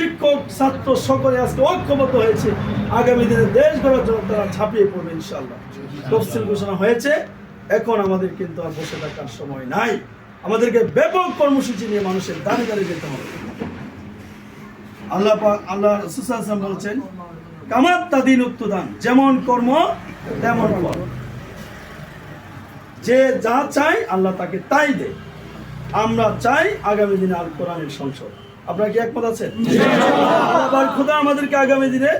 শিক্ষক ছাত্র সকলে আজকে ঐক্যবদ্ধ হয়েছে আগামী দিনে দেশ গড়ার জন্য তারা ঝাঁপিয়ে পড়বে ইনশাআল্লাহ। তফসিল ঘোষণা হয়েছে, এখন আমাদের কিন্তু আর বসে থাকার সময় নাই, আমাদেরকে ব্যাপক কর্মসূচি নিয়ে মানুষের দাঁড়িয়ে দাঁড়িয়ে যেতে হবে। আল্লাহ রাসূল সাল্লাল্লাহু আলাইহি ওয়াসাল্লাম বলেছেন, কামাত তাদিন উত্তদান, যেমন কর্ম তেমন ফল। যে যা চাই আল্লাহ তাকে তাই দেয়। আমরা চাই আগামী দিনে আল কোরআনের সংসদ। আপনারা কি একমত আছেন? আল্লাহ খোদা আমাদেরকে আগামী দিনে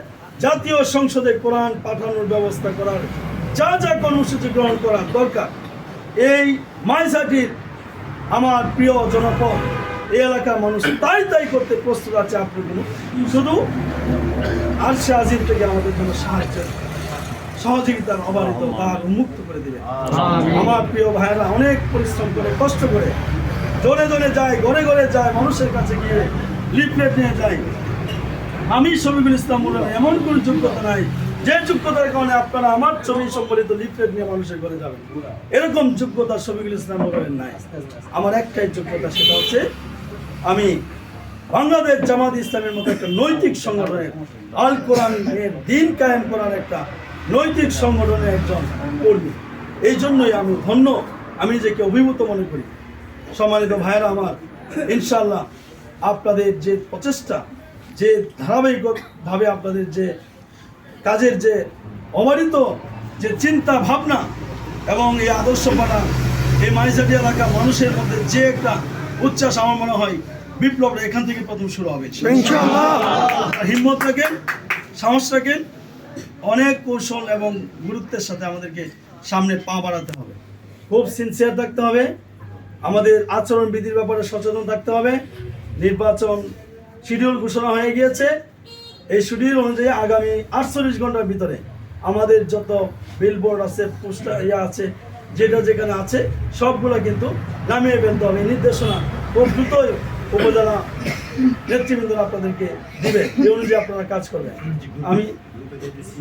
জাতীয় সংসদে কোরআন পাঠানোর ব্যবস্থা করার যা যা কর্মসূচি গ্রহণ করা দরকার, এই মাইসাটির আমার প্রিয় জনপদ এই এলাকার মানুষ তাই করতে প্রস্তুত আছে। আপনার শুধু আরশে আজিম থেকে আমাদের জন্য সহযোগিতার অবারিত দ্বার উন্মুক্ত করে দিবে। আমার প্রিয় ভাইরা অনেক পরিশ্রম করে কষ্ট করে জনে জনে যায়, ঘরে ঘরে যায়, মানুষের কাছে গিয়ে লিফলেট নিয়ে যায়। আমি শফিকুল ইসলাম বললাম এমন কোনো যোগ্যতা নাই যে যোগ্যতার কারণে আপনারা আমার ছবি সম্বলিত লিফলেট নিয়ে মানুষের ঘরে যাবেন, এরকম যোগ্যতা শফিকুল ইসলাম বললেন নাই। আমার একটাই যোগ্যতা, সেটা হচ্ছে আমি বাংলাদেশ জামাত ইসলামের মতো একটা নৈতিক সংগঠনের আল কোরআনের দিন কায়েম করার একটা নৈতিক সংগঠনের একজন কর্মী। এই জন্যই আমি ধন্য, আমি নিজেকে অভিভূত মনে করি। সম্মানিত ভাইয়েরা আমার, ইনশাআল্লাহ আপনাদের যে প্রচেষ্টা, যে ধারাবাহিকভাবে আপনাদের যে কাজের যে অবারিত যে চিন্তা ভাবনা এবং এই আদর্শপাড়া এই মাইজাটি এলাকার মানুষের মধ্যে যে একটা উচ্ছ্বাস, আমার মনে হয় বিপ্লবটা এখান থেকে প্রথম শুরু হবে ইনশাআল্লাহ। হিম্মত রাখেন, সাহস রাখেন, অনেক কৌশল এবং গুরুত্বের সাথে আমাদেরকে সামনে পা বাড়াতে হবে। খুব সিনসিয়ার থাকতে হবে, আমাদের আচরণবিধির ব্যাপারে সচেতন থাকতে হবে। নির্বাচন শিডিউল ঘোষণা হয়ে গিয়েছে, এই শিডিউল অনুযায়ী আগামী 48 ঘন্টার ভিতরে আমাদের যত বিলবোর্ড আছে, পোস্টার আছে, যেটা যেখানে আছে সবগুলো কিন্তু নামিয়ে ফেলতে হবে। নির্দেশনা খুব দ্রুতই উপজেলা নেতৃবৃন্দ আপনাদেরকে দিবে, এই অনুযায়ী আপনারা কাজ করবেন। আমি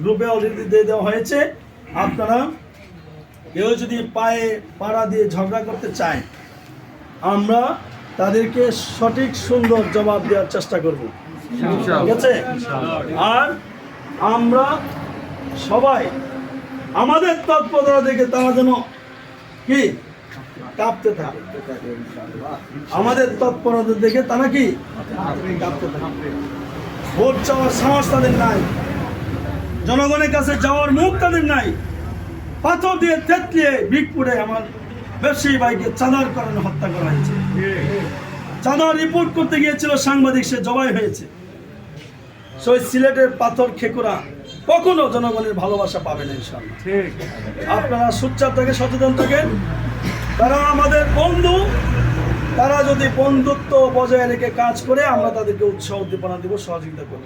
গ্রুপে অলরেডি দিয়ে দেওয়া হয়েছে। আপনারা কেউ যদি পায়ে পাড়া দিয়ে ঝগড়া করতে চায়, আমরা তাদেরকে সঠিক সুন্দর জবাব দেওয়ার চেষ্টা করব, ঠিক আছে? আর আমরা সবাই আমাদের তৎপরতা দেখে তারা যেন কি কাঁপতে থাকে, আমাদের তৎপরতা দেখে তারা কি কাঁপতে থাকে। ভোট চাওয়ার সাহস তাদের নাই, জনগণের কাছে যাওয়ার মুখ তাদের নাই। পাথর দিয়ে থেতলিয়ে বিগপুরে আমার ব্যবসায়ী ভাইকে চাঁদার কারণে হত্যা করা হয়েছে। চাঁদা রিপোর্ট করতে গিয়েছিল সাংবাদিক, সে জবাই হয়েছে। সেই সিলেটের পাথর খেকুরা কখনো জনগণের ভালোবাসা পাবে না ইনশাআল্লাহ। আপনারা সোচ্চার থেকে সচেতন থাকেন। তারা আমাদের বন্ধু, তারা যদি বন্ধুত্ব বজায় রেখে কাজ করে আমরা তাদেরকে উৎসাহ উদ্দীপনা দেব, সহযোগিতা করব।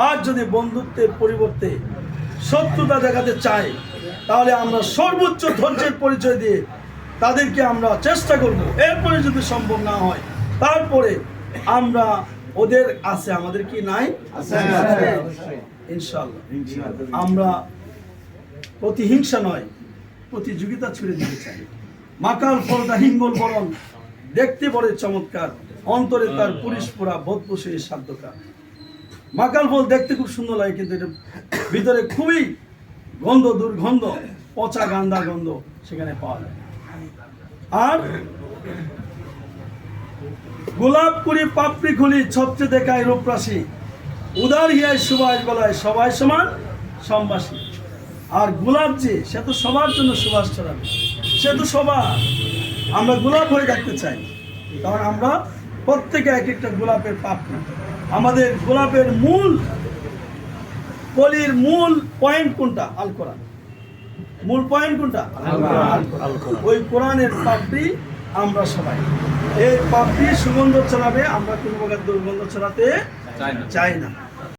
আর যদি বন্ধুত্বের পরিবর্তে শত্রুতা দেখাতে চাই, তাহলে আমরা সর্বোচ্চ ধৈর্যের পরিচয় দিয়ে তাদেরকে আমরা চেষ্টা করব। এরপরে যদি সম্ভব না হয়, তারপরে আমরা ওদের আছে, আমাদের কি নাই ইনশাআল্লাহ। আমরা প্রতিহিংসা নয়, প্রতিযোগিতা ছুড়ে দিতে চাই। মাকাল ফলটা হিঙ্গল বরণ, দেখতে পড়ে চমৎকার, অন্তরে তার পুলিশ পোড়া বোধ পোষে সাধ্যকার। মাকাল ফল দেখতে খুব সুন্দর লাগে, কিন্তু এটা ভিতরে খুবই গন্ধ, দুর্গন্ধ, পচা গান্দা গন্ধ সেখানে পাওয়া যায়। আর গোলাপ কুড়ি পাপড়ি খুলি ছত্রে দেখায় রূপরাশি, উদার হিয়ায় সুবাস বলায় সবাই সমান সম্বাসী। আর গোলাপ যে, সে তো সবার জন্য সুবাস ছড়াবে, সে তো সবার। আমরা গোলাপ হয়ে থাকতে চাই, কারণ আমরা প্রত্যেকে এক একটা গোলাপের পাপড়ি। আমাদের গোলাপের মূল কলির মূল পয়েন্ট কোনটা? আল কোরআন। মূল পয়েন্ট কোনটা? ওই কোরআনের পাপড়ি আমরা সবাই। এই পাপড়ি সুগন্ধ ছড়াবে, আমরা কোনো প্রকার দুর্গন্ধ ছড়াতে চাই না।